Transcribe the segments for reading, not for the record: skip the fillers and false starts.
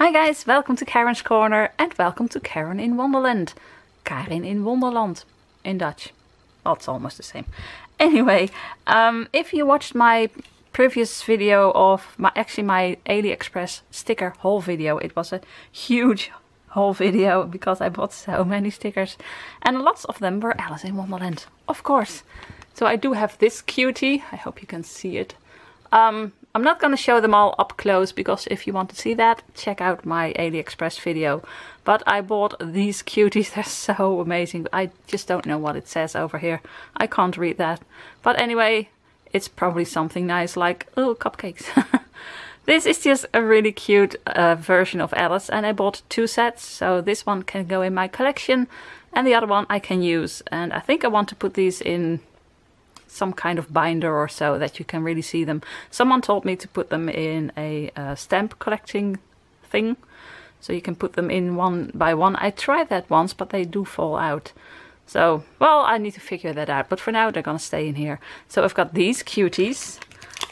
Hi guys, welcome to Karen's Corner and welcome to Karen in Wonderland. Karin in Wonderland in Dutch. Well, it's almost the same. Anyway, if you watched my previous video of my AliExpress sticker haul video, it was a huge haul video because I bought so many stickers and lots of them were Alice in Wonderland, of course. So I do have this cutie, I hope you can see it. I'm not going to show them all up close because if you want to see that, check out my AliExpress video. But I bought these cuties, they're so amazing. I just don't know what it says over here. I can't read that. But anyway, it's probably something nice like, oh, cupcakes. This is just a really cute version of Alice and I bought 2 sets. So this one can go in my collection and the other one I can use. And I think I want to put these in some kind of binder or so that you can really see them. Someone told me to put them in a stamp collecting thing, so you can put them in one by one. I tried that once, but they do fall out. So, well, I need to figure that out. But for now, they're gonna stay in here. So I've got these cuties,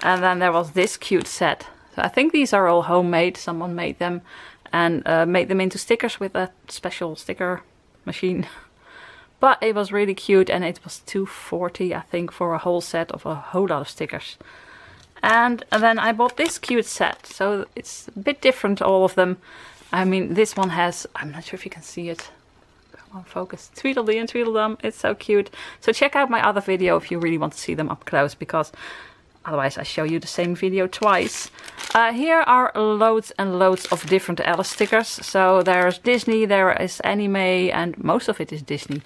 and then there was this cute set. So I think these are all homemade. Someone made them and made them into stickers with a special sticker machine. But it was really cute and it was $2.40 I think for a whole set of a whole lot of stickers. And then I bought this cute set. So it's a bit different, all of them. I mean, this one has, I'm not sure if you can see it. Come on, focus. Tweedledee and Tweedledum. It's so cute. So check out my other video if you really want to see them up close, because otherwise I show you the same video twice. Here are loads and loads of different Alice stickers. So there's Disney, there is anime, and most of it is Disney.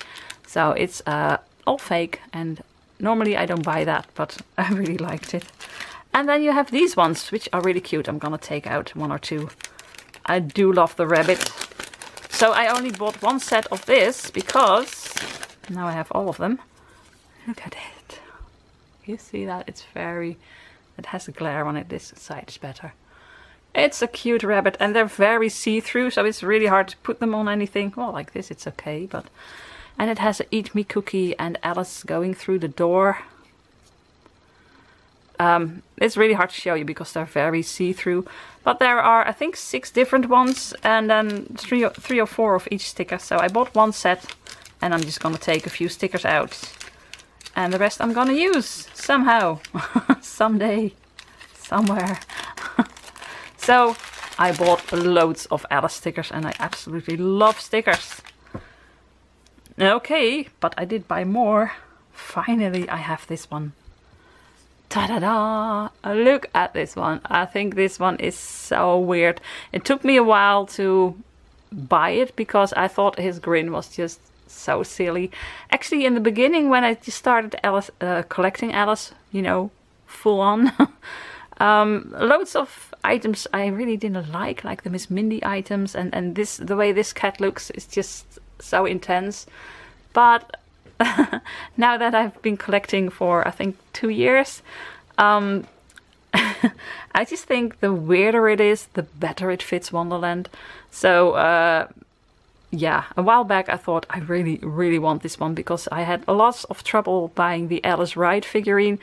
So it's all fake, and normally I don't buy that, but I really liked it. And then you have these ones, which are really cute. I'm gonna take out 1 or 2. I do love the rabbit. So I only bought 1 set of this because now I have all of them. Look at it. You see that? It's very... it has a glare on it. This side is better. It's a cute rabbit and they're very see-through, so it's really hard to put them on anything. Well, like this it's okay, but... and it has an Eat Me cookie and Alice going through the door. It's really hard to show you because they're very see-through. But there are, I think, 6 different ones and then 3 or 4 of each sticker. So I bought 1 set and I'm just gonna take a few stickers out. And the rest I'm gonna use somehow, someday, somewhere. So I bought loads of Alice stickers and I absolutely love stickers. Okay, but I did buy more. Finally, I have this one. Ta-da-da! Look at this one. I think this one is so weird. It took me a while to buy it because I thought his grin was just so silly. Actually, in the beginning when I just started Alice, collecting Alice, you know, full on, loads of items I really didn't like the Miss Mindy items, and this, the way this cat looks is just so intense. But now that I've been collecting for I think 2 years, I just think the weirder it is, the better it fits Wonderland. So yeah, a while back I thought I really want this one because I had lots of trouble buying the Alice Ride figurine.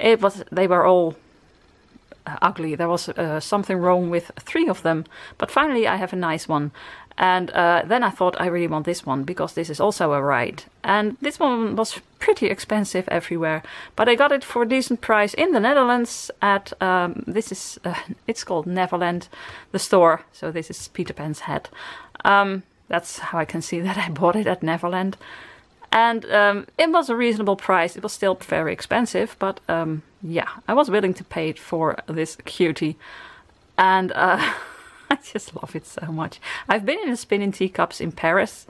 They were all ugly. There was something wrong with 3 of them, but finally I have a nice one. And then I thought I really want this one because this is also a ride. And this one was pretty expensive everywhere, but I got it for a decent price in the Netherlands at it's called Neverland, the store. So this is Peter Pan's hat. That's how I can see that I bought it at Neverland. And it was a reasonable price. It was still very expensive, but yeah, I was willing to pay it for this cutie. And I just love it so much. I've been in a Spinning Teacups in Paris,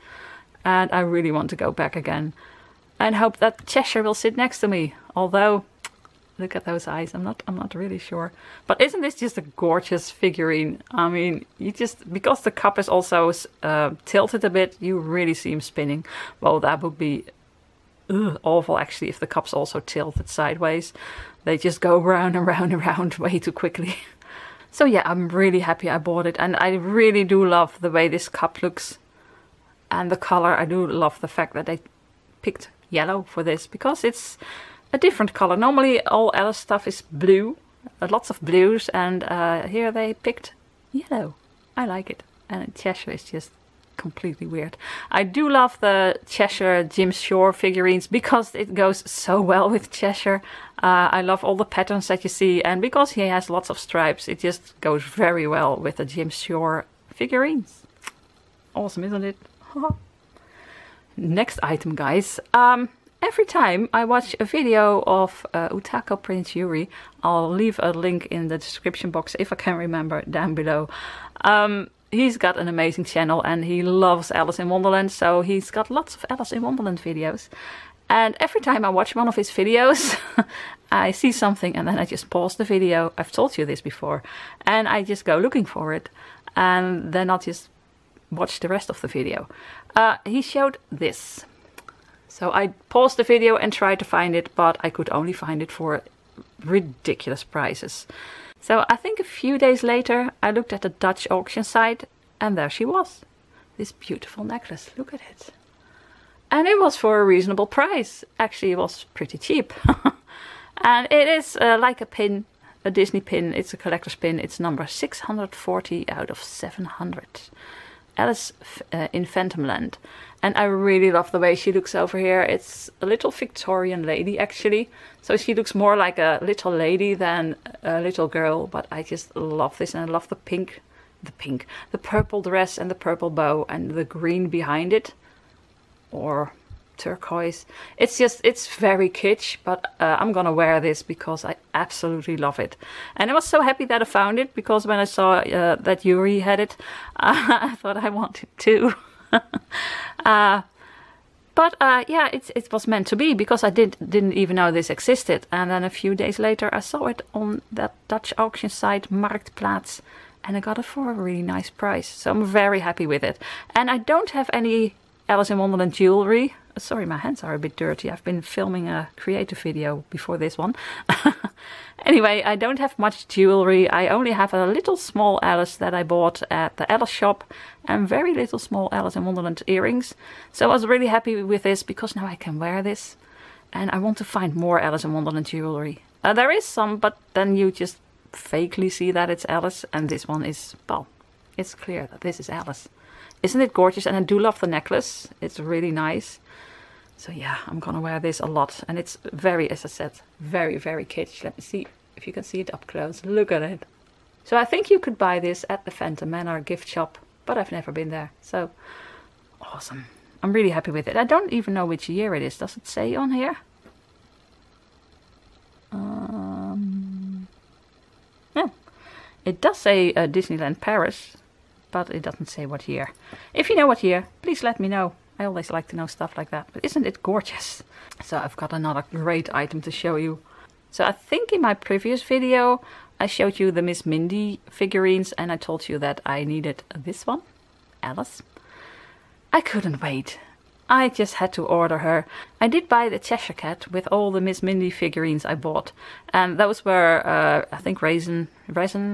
and I really want to go back again. And hope that Cheshire will sit next to me. Although, look at those eyes. I'm not really sure. But isn't this just a gorgeous figurine? I mean, you just, because the cup is also tilted a bit, you really see him spinning. Well, that would be awful actually if the cup's also tilted sideways. They just go round and round and round way too quickly. So yeah, I'm really happy I bought it, and I really do love the way this cup looks. And the color, I do love the fact that they picked yellow for this, because it's a different color. Normally all Alice stuff is blue, lots of blues, and here they picked yellow. I like it. And Cheshire is just completely weird. I do love the Cheshire Jim Shore figurines because it goes so well with Cheshire. I love all the patterns that you see, and because he has lots of stripes, it just goes very well with the Jim Shore figurines. Awesome, isn't it? Next item, guys. Every time I watch a video of Utako Prince Yuri, I'll leave a link in the description box if I can remember down below. He's got an amazing channel and he loves Alice in Wonderland, so he's got lots of Alice in Wonderland videos. And every time I watch one of his videos, I see something and then I just pause the video. I've told you this before. And I just go looking for it. And then I'll just watch the rest of the video. He showed this. So I paused the video and tried to find it, but I could only find it for ridiculous prices. So I think a few days later I looked at the Dutch auction site and there she was. This beautiful necklace, look at it. And it was for a reasonable price. Actually it was pretty cheap. And it is like a pin, a Disney pin. It's a collector's pin. It's number 640 out of 700. Alice in Phantomland. And I really love the way she looks over here. It's a little Victorian lady actually. So she looks more like a little lady than a little girl. But I just love this, and I love the purple dress and the purple bow and the green behind it. Or turquoise. It's very kitsch, but I'm gonna wear this because I absolutely love it. And I was so happy that I found it, because when I saw that Yuri had it, I thought I wanted too. But yeah, it was meant to be, because I didn't even know this existed. And then a few days later I saw it on that Dutch auction site Marktplaats, and I got it for a really nice price. So I'm very happy with it. And I don't have any Alice in Wonderland jewelry. Sorry, my hands are a bit dirty. I've been filming a creative video before this one. Anyway, I don't have much jewelry. I only have a little small Alice that I bought at the Alice shop, and very little small Alice in Wonderland earrings. So I was really happy with this, because now I can wear this. And I want to find more Alice in Wonderland jewelry. There is some, but then you just vaguely see that it's Alice. And this one is, well, it's clear that this is Alice. Isn't it gorgeous? And I do love the necklace. It's really nice. So yeah, I'm gonna wear this a lot. And it's very, as I said, very, very kitsch. Let me see if you can see it up close. Look at it. So I think you could buy this at the Phantom Manor gift shop, but I've never been there. So awesome. I'm really happy with it. I don't even know which year it is. Does it say on here? No. It does say Disneyland Paris, but it doesn't say what year. If you know what year, please let me know. I always like to know stuff like that. But isn't it gorgeous? So I've got another great item to show you. So I think in my previous video I showed you the Miss Mindy figurines, and I told you that I needed this one, Alice. I couldn't wait. I just had to order her. I did buy the Cheshire Cat with all the Miss Mindy figurines I bought. And those were, I think, resin,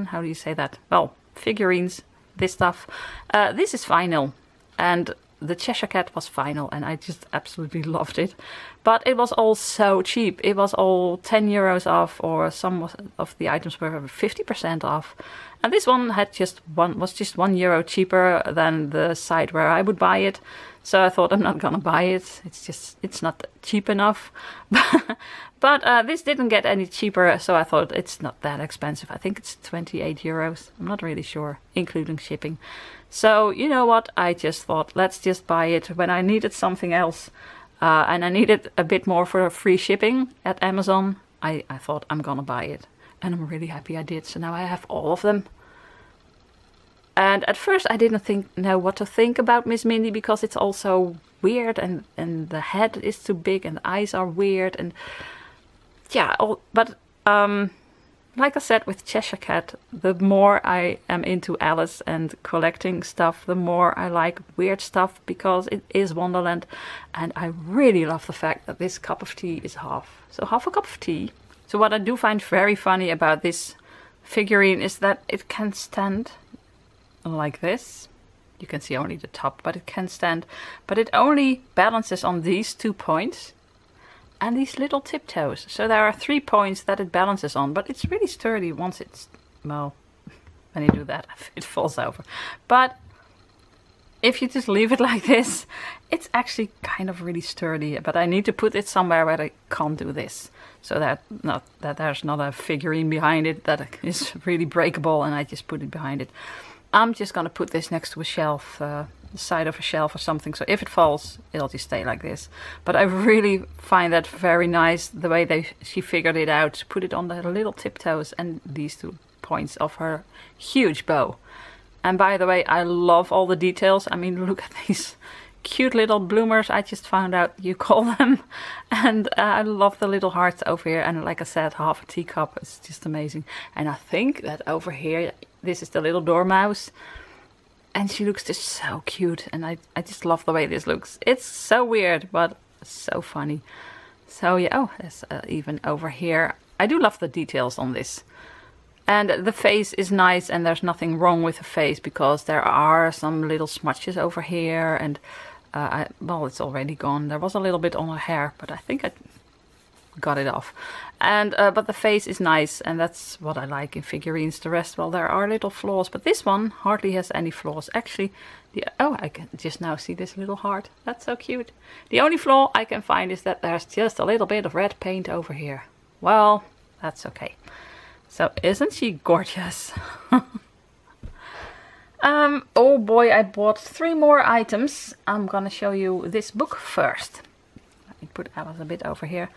how do you say that? Well, figurines, this stuff. This is vinyl. And the Cheshire Cat was vinyl, and I just absolutely loved it. But it was all so cheap. It was all 10 euros off, or some of the items were 50% off. And this one had was just €1 cheaper than the site where I would buy it. So I thought, I'm not gonna buy it. It's not cheap enough. But this didn't get any cheaper, so I thought it's not that expensive. I think it's 28 euros. I'm not really sure, including shipping. So you know what? I just thought, let's just buy it when I needed something else. And I needed a bit more for free shipping at Amazon. I thought, I'm gonna buy it. And I'm really happy I did. So now I have all of them. And at first I didn't know what to think about Miss Mindy, because it's all so weird, and the head is too big and the eyes are weird, and yeah, but like I said with Cheshire Cat, the more I am into Alice and collecting stuff, the more I like weird stuff, because it is Wonderland. And I really love the fact that this cup of tea is half. So half a cup of tea. So what I do find very funny about this figurine is that it can stand like this. You can see only the top, but it can stand. But it only balances on these 2 points and these little tiptoes. So there are 3 points that it balances on, but it's really sturdy once it's, well, when you do that, it falls over. But if you just leave it like this, it's actually kind of really sturdy. But I need to put it somewhere where I can't do this, so that there's not a figurine behind it that is really breakable, and I just put it behind it. I'm just gonna put this next to a shelf, the side of a shelf or something, so if it falls, it'll just stay like this. But I really find that very nice, the way she figured it out, to put it on the little tiptoes and these 2 points of her huge bow. And by the way, I love all the details. I mean, look at these cute little bloomers, I just found out you call them. And I love the little hearts over here. And like I said, half a teacup is just amazing. And I think that over here, this is the little dormouse. And she looks just so cute. And I just love the way this looks. It's so weird, but so funny. So yeah, oh, there's even over here. I do love the details on this. And the face is nice, and there's nothing wrong with the face, because there are some little smudges over here, and well, it's already gone. There was a little bit on her hair, but I think I got it off. And but the face is nice, and that's what I like in figurines. The rest, well, there are little flaws, but this one hardly has any flaws. Actually, I can just now see this little heart. That's so cute. The only flaw I can find is that there's just a little bit of red paint over here. Well, that's okay. So isn't she gorgeous? Oh boy, I bought 3 more items. I'm gonna show you this book first. Let me put Alice a bit over here.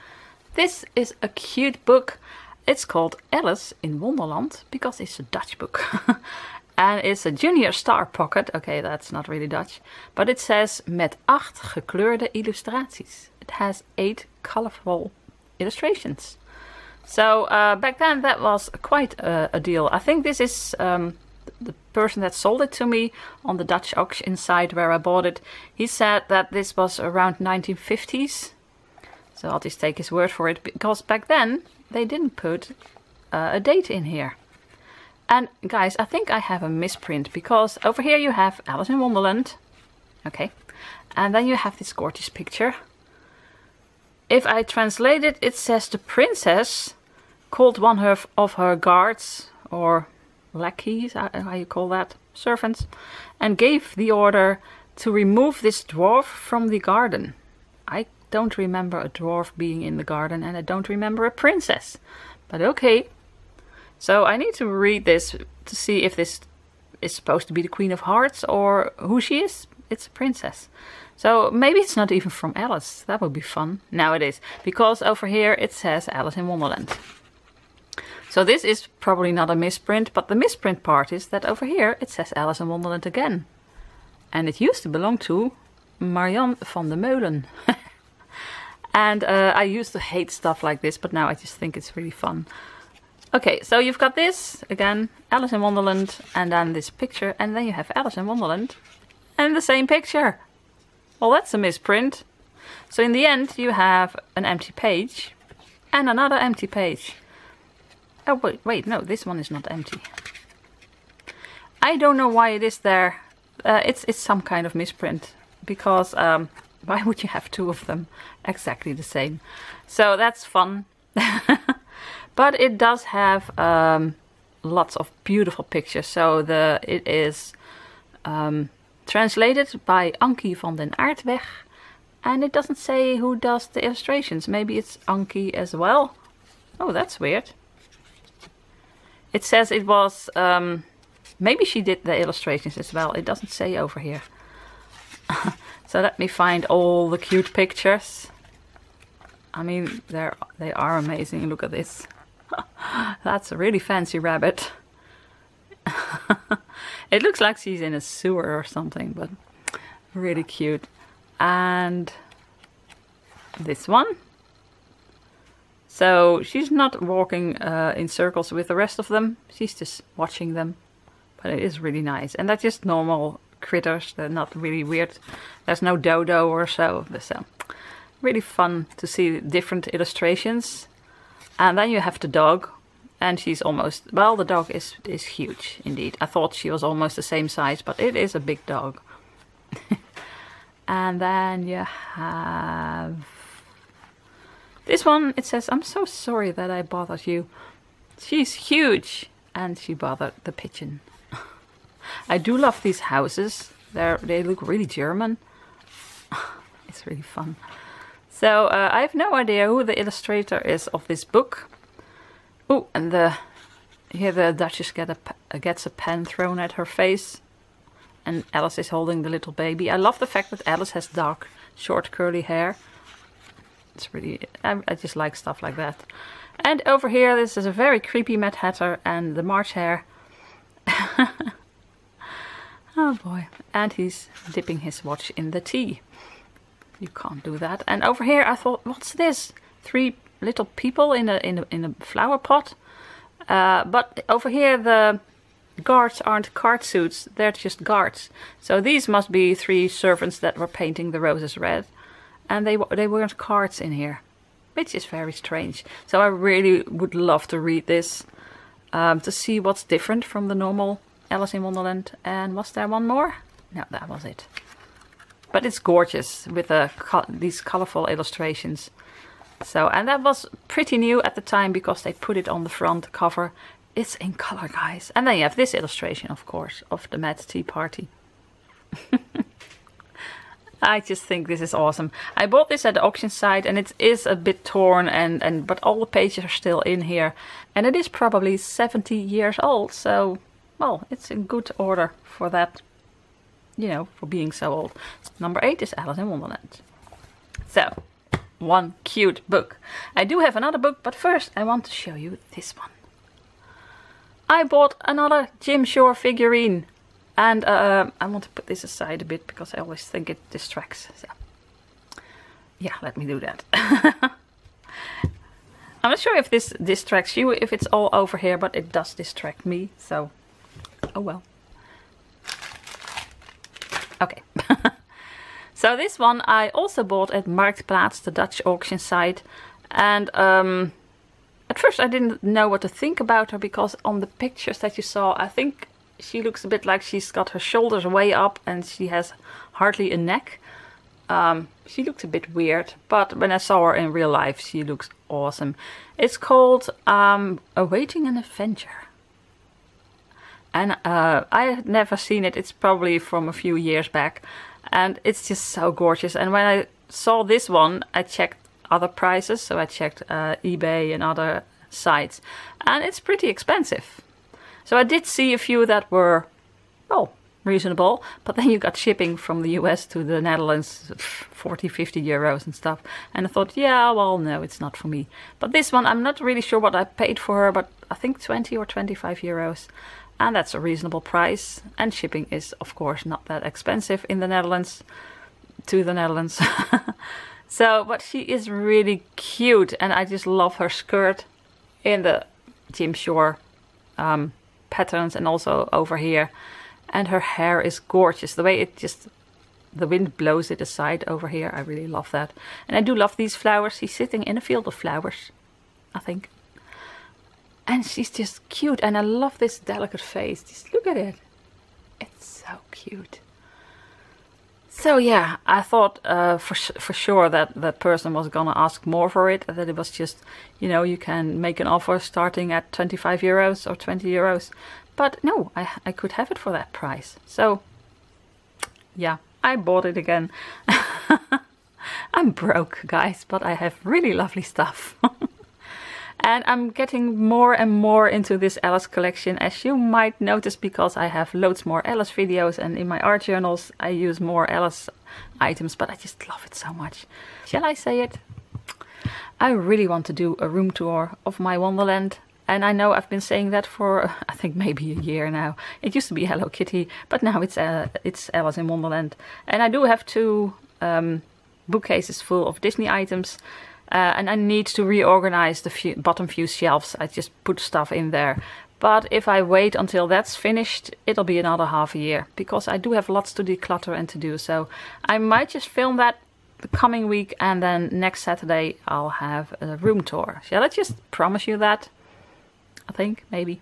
This is a cute book. It's called Alice in Wonderland, because it's a Dutch book. And it's a Junior Star Pocket. Okay, that's not really Dutch. But it says met 8 gekleurde illustraties. It has 8 colorful illustrations. So back then that was quite a deal. I think this is the person that sold it to me on the Dutch auction site where I bought it. He said that this was around 1950s. So I'll just take his word for it, because back then they didn't put a date in here. And guys, I think I have a misprint, because over here you have Alice in Wonderland. Okay. And then you have this gorgeous picture. If I translate it, it says the princess called one of her guards, or lackeys, how you call that, servants, and gave the order to remove this dwarf from the garden. I don't remember a dwarf being in the garden, and I don't remember a princess. But okay. So I need to read this to see if this is supposed to be the Queen of Hearts, or who she is. It's a princess. So maybe it's not even from Alice. That would be fun. Now it is, because over here it says Alice in Wonderland. So this is probably not a misprint, but the misprint part is that over here it says Alice in Wonderland again. And it used to belong to Marianne van der Meulen. And I used to hate stuff like this, but now I just think it's really fun. Okay, so you've got this, again, Alice in Wonderland, and then this picture, and then you have Alice in Wonderland, and the same picture. Well, that's a misprint. So in the end, you have an empty page, and another empty page. Oh, wait, no, this one is not empty. I don't know why it is there. It's some kind of misprint, because why would you have 2 of them exactly the same? So that's fun. But it does have lots of beautiful pictures. So it is translated by Ankie van den Aardweg. And it doesn't say who does the illustrations. Maybe it's Ankie as well. Oh, that's weird. It says it was... maybe she did the illustrations as well. It doesn't say over here. So let me find all the cute pictures. I mean, they are amazing. Look at this. That's a really fancy rabbit. It looks like she's in a sewer or something, but really cute. And this one. So she's not walking in circles with the rest of them. She's just watching them. But it is really nice. And they're just normal critters. They're not really weird. There's no dodo or so. So really fun to see different illustrations. And then you have the dog. And she's almost... Well, the dog is huge indeed. I thought she was almost the same size. But it is a big dog. And then you have... This one, it says, I'm so sorry that I bothered you. She's huge. and she bothered the pigeon. I do love these houses. They look really German. It's really fun. So I have no idea who the illustrator is of this book. Oh, and here the Duchess gets a pen thrown at her face. And Alice is holding the little baby. I love the fact that Alice has dark, short, curly hair. It's really, I just like stuff like that. And over here, this is a very creepy Mad Hatter and the March Hare. Oh boy. And he's dipping his watch in the tea. You can't do that. And over here, I thought, what's this? 3 little people in a flower pot. But over here, the guards aren't card suits, they're just guards. So these must be 3 servants that were painting the roses red. And they weren't cards in here, which is very strange. So I really would love to read this, to see what's different from the normal Alice in Wonderland. And was there one more? No, that was it. But it's gorgeous with these colorful illustrations. So, and that was pretty new at the time because they put it on the front cover. It's in color, guys. And then you have this illustration, of course, of the Mad Tea Party. I just think this is awesome. I bought this at the auction site and it is a bit torn, but all the pages are still in here. And it is probably 70 years old, so, well, it's in good order for that, you know, for being so old. Number 8 is Alice in Wonderland. So, one cute book. I do have another book, but first I want to show you this one. I bought another Jim Shore figurine. And I want to put this aside a bit because I always think it distracts. So, yeah, let me do that. I'm not sure if this distracts you, if it's all over here, but it does distract me. So, oh well. Okay. So this one I also bought at Marktplaats, the Dutch auction site. And at first I didn't know what to think about her because on the pictures that you saw, I think she looks a bit like she's got her shoulders way up and she has hardly a neck. She looked a bit weird, but when I saw her in real life, she looks awesome. It's called Awaiting an Adventure. And I had never seen it. It's probably from a few years back. And it's just so gorgeous. And when I saw this one, I checked other prices. So I checked eBay and other sites. And it's pretty expensive. So I did see a few that were, well, reasonable. But then you got shipping from the US to the Netherlands, 40, 50 euros and stuff. And I thought, yeah, well, no, it's not for me. But this one, I'm not really sure what I paid for her. But I think 20 or 25 euros. And that's a reasonable price. And shipping is, of course, not that expensive in the Netherlands. To the Netherlands. So, but she is really cute. And I just love her skirt in the Jim Shore patterns. And also over here. And her hair is gorgeous. The way it just, the wind blows it aside over here. I really love that. And I do love these flowers. She's sitting in a field of flowers, I think. And she's just cute. And I love this delicate face. Just look at it. It's so cute. So yeah, I thought for sure that the person was gonna ask more for it. That it was just, you know, you can make an offer starting at 25 euros or 20 euros. But no, I could have it for that price. So yeah, I bought it again. I'm broke, guys, but I have really lovely stuff. And I'm getting more and more into this Alice collection, as you might notice, because I have loads more Alice videos, and in my art journals I use more Alice items, but I just love it so much. Shall I say it? I really want to do a room tour of my Wonderland, and I know I've been saying that for I think maybe a year now. It used to be Hello Kitty, but now it's Alice in Wonderland. And I do have 2 bookcases full of Disney items. And I need to reorganize the bottom few shelves. I just put stuff in there. But if I wait until that's finished, it'll be another half a year. Because I do have lots to declutter and to do. So I might just film that the coming week. And then next Saturday I'll have a room tour. Shall I just promise you that? I think, maybe.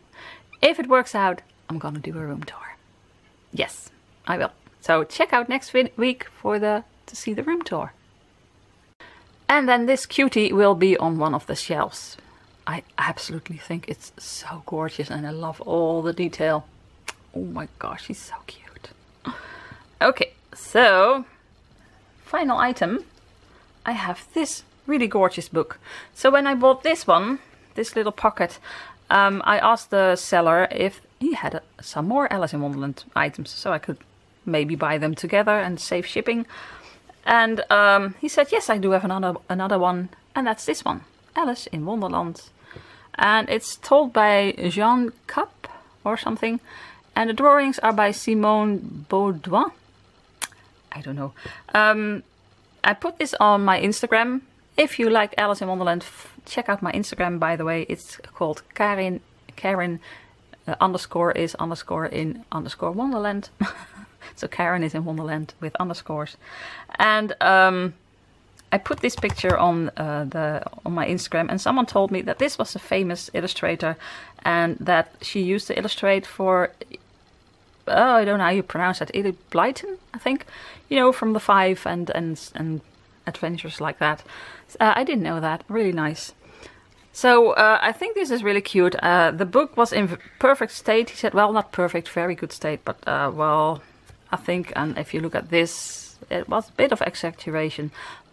If it works out, I'm gonna do a room tour. Yes, I will. So check out next week for to see the room tour. And then this cutie will be on one of the shelves. I absolutely think it's so gorgeous and I love all the detail. Oh my gosh, she's so cute. Okay, so final item. I have this really gorgeous book. So when I bought this one, this little pocket, I asked the seller if he had some more Alice in Wonderland items so I could maybe buy them together and save shipping. And he said, yes, I do have another one, and that's this one, Alice in Wonderland. And it's told by Jean Cap or something, and the drawings are by Simone Baudouin. I don't know. I put this on my Instagram. If you like Alice in Wonderland, check out my Instagram, by the way. It's called Karen underscore is underscore in underscore Wonderland. So Karen is in Wonderland with underscores. And I put this picture on my Instagram, and someone told me that this was a famous illustrator and that she used to illustrate for, I don't know how you pronounce that, Edith Blyton, I think, you know, from the Five and adventures like that. I didn't know that. Really nice. So I think this is really cute. The book was in perfect state. He said, well, not perfect, very good state, but well, I think, and if you look at this, it was a bit of exaggeration.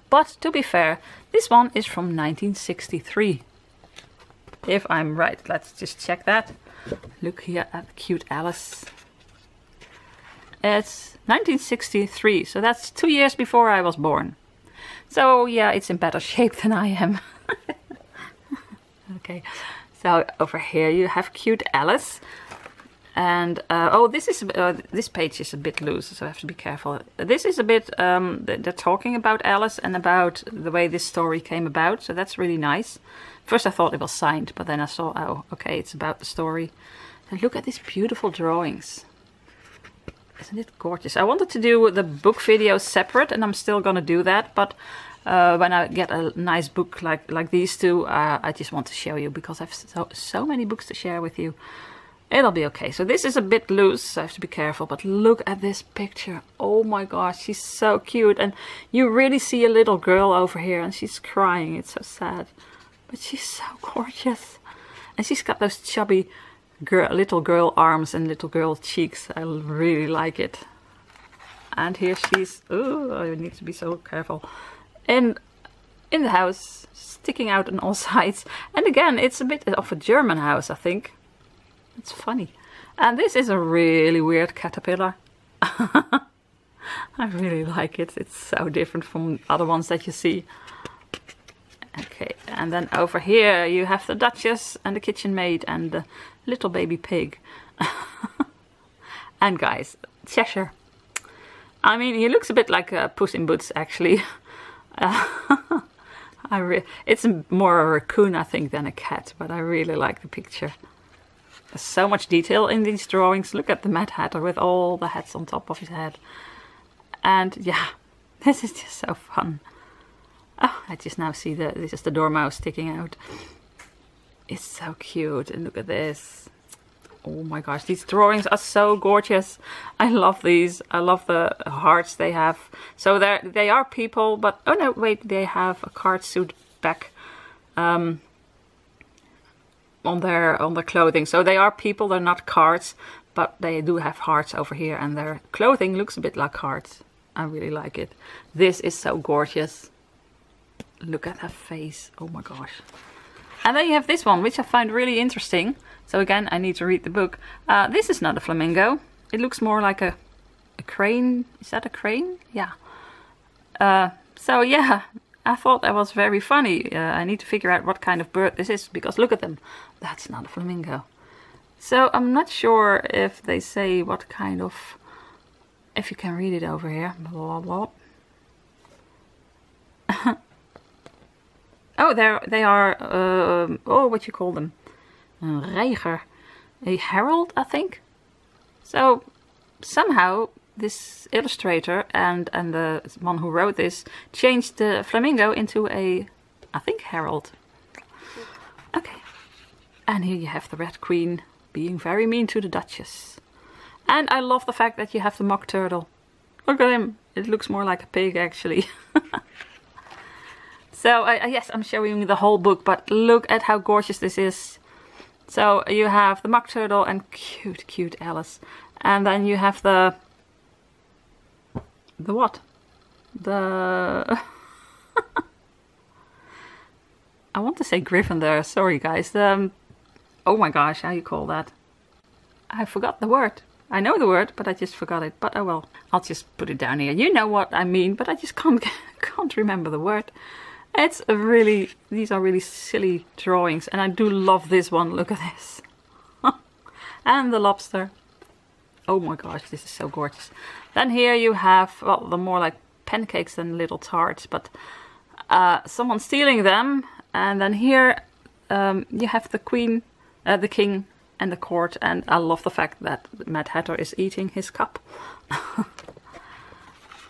But to be fair, this one is from 1963. If I'm right, let's just check that. Look here at cute Alice. It's 1963, so that's 2 years before I was born. So yeah, it's in better shape than I am. Okay, so over here you have cute Alice. And oh, this page is a bit loose, so I have to be careful. This is a bit, they're talking about Alice and about the way this story came about, so that's really nice. First I thought it was signed, but then I saw, oh, okay, it's about the story. And look at these beautiful drawings. Isn't it gorgeous? I wanted to do the book video separate, and I'm still gonna do that, but when I get a nice book like these two, I just want to show you, because I have so many books to share with you. It'll be okay. So this is a bit loose, so I have to be careful, but look at this picture. Oh my gosh, she's so cute, and you really see a little girl over here, and she's crying. It's so sad, but she's so gorgeous, and she's got those chubby little girl arms and little girl cheeks. I really like it. And here she's, oh, I need to be so careful, in the house, sticking out on all sides. And again, it's a bit of a German house, I think. It's funny. And this is a really weird caterpillar. I really like it. It's so different from other ones that you see. Okay, and then over here you have the Duchess and the kitchen maid and the little baby pig. And guys, Cheshire. I mean, he looks a bit like a Puss in Boots, actually. It's more a raccoon, I think, than a cat, but I really like the picture. There's so much detail in these drawings. Look at the Mad Hatter with all the hats on top of his head. And yeah, this is just so fun. Oh, I just now see this is the Dormouse sticking out. It's so cute, and look at this. Oh my gosh, these drawings are so gorgeous. I love these. I love the hearts they have. So they are people, but oh no, wait, they have a card suit back on their clothing. So they are people, they're not cards, but they do have hearts over here, and their clothing looks a bit like hearts. I really like it. This is so gorgeous. Look at her face. Oh my gosh. And then you have this one, which I find really interesting. So again, I need to read the book. This is not a flamingo. It looks more like a crane. Is that a crane? Yeah. So yeah, I thought that was very funny. I need to figure out what kind of bird this is, because look at them. That's not a flamingo. So I'm not sure if they say what kind of... If you can read it over here. Blah, blah, blah. Oh, they are, oh, what you call them? A reiger. A herald, I think. So, somehow, this illustrator and the one who wrote this changed the flamingo into a, I think, herald. Okay. And here you have the Red Queen being very mean to the Duchess. And I love the fact that you have the Mock Turtle. Look at him. It looks more like a pig, actually. So yes, I'm showing you the whole book, but look at how gorgeous this is. So you have the Mock Turtle and cute Alice. And then you have the what? The... I want to say Gryffindor, sorry guys. Oh my gosh, how you call that? I forgot the word. I know the word, but I just forgot it. But oh well, I'll just put it down here. You know what I mean, but I just can't remember the word. It's really, these are really silly drawings, and I do love this one. Look at this. And the lobster. Oh my gosh, this is so gorgeous. Then here you have, well, the more like pancakes than little tarts, but someone stealing them. And then here you have the queen, the king and the court, and I love the fact that Mad Hatter is eating his cup.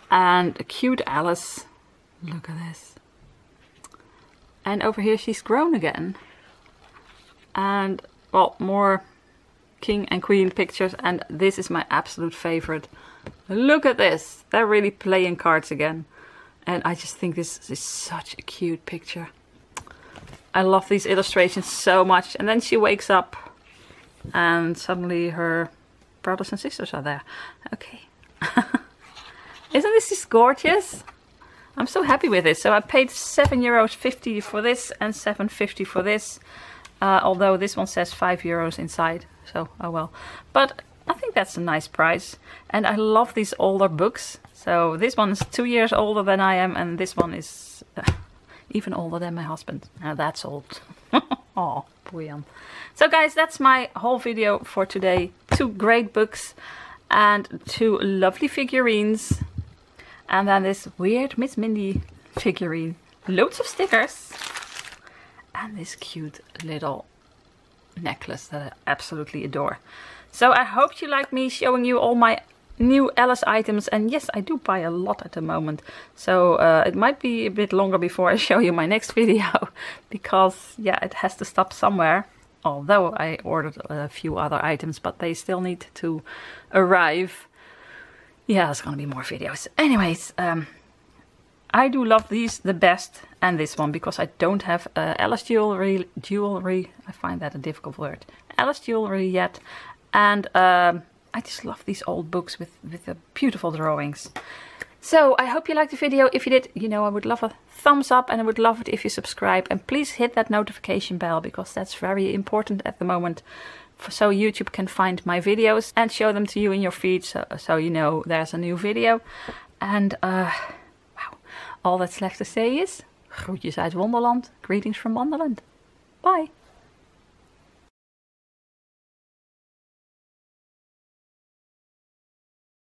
And a cute Alice. Look at this. And over here she's grown again. And, well, more king and queen pictures, and this is my absolute favorite. Look at this. They're really playing cards again. And I just think this is such a cute picture. I love these illustrations so much. And then she wakes up and suddenly her brothers and sisters are there. Okay. Isn't this just gorgeous? I'm so happy with this. So I paid €7.50 for this and €7.50 for this. Although this one says €5 inside. So, oh well. But I think that's a nice price. And I love these older books. So this one is 2 years older than I am. And this one is even older than my husband. Now that's old. Oh, poor Jan. So guys, that's my whole video for today. 2 great books and 2 lovely figurines. And then this weird Miss Mindy figurine. Loads of stickers. And this cute little necklace that I absolutely adore. So I hope you like me showing you all my new Alice items. And yes, I do buy a lot at the moment. So it might be a bit longer before I show you my next video. Because yeah, it has to stop somewhere. Although I ordered a few other items, but they still need to arrive. Yeah, there's gonna be more videos. Anyways, I do love these the best, and this one, because I don't have Alice jewelry, I find that a difficult word, Alice jewelry yet, and I just love these old books with the beautiful drawings. So I hope you liked the video. If you did, you know I would love a thumbs up, and I would love it if you subscribe, and please hit that notification bell, because that's very important at the moment, so YouTube can find my videos and show them to you in your feed, so you know there's a new video. And wow, all that's left to say is groetjes uit Wonderland, greetings from Wonderland. Bye.